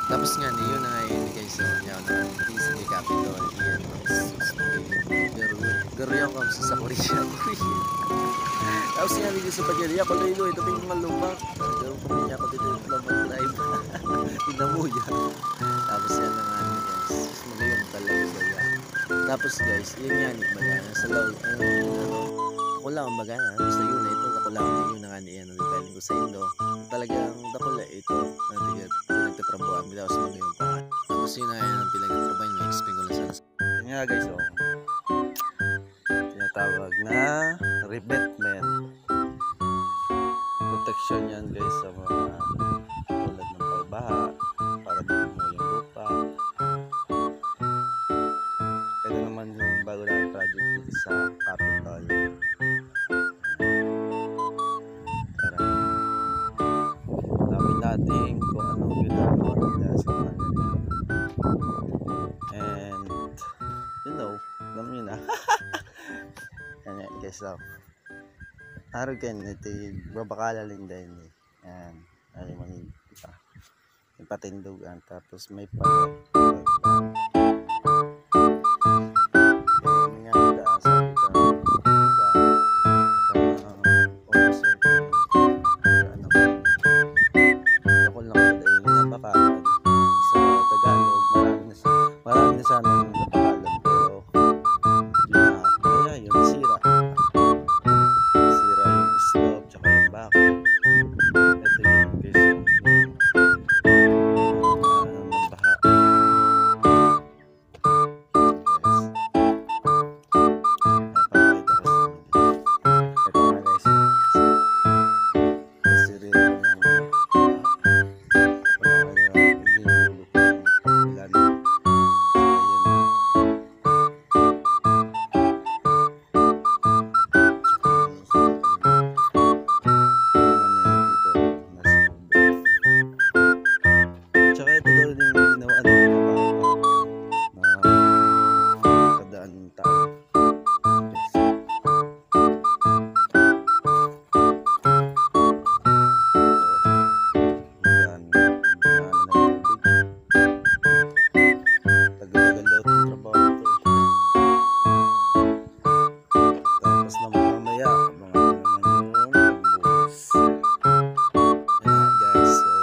Tapos nga yun na nga yun guys, so niya na isa ni Capitol iyan garo ko sa Korea. Tapos nga dito sa pagkali ako lilo ito ping malubak. Garo ko niya ko dito lang mag-drive. Pinamuya. Tapos yan na nga guys. Magayon talaga saya. Tapos guys, yun nga ni magana sa law. Ako lang magana sa yun na ito ako lang yun na nga niyan ang detailin ko sa Indo. Talagang dakula ito na tigat pinagtatrabuhan bila sa mga yung pa. Tapos yun na yan ang pinagtatrabuhan niya explain ko lang sana. Yan nga guys, oh. Tinatawag na revetment. Protection yan guys sa mga tulad ng pagbaha para di mo yung lupa. Ito naman yung bago na project dito sa Capitol. Alamin natin kung anong ginagawa nila sa mga ganito. And you know, alam nyo na. Yan guys, so araw kan ito babakala lang din eh. Yan, ay mangin kita. May patindugan tapos may pag marami na sanang napakalam pero kaya yun sira yung slope tsaka yung back. Ito yung guys yung baha tao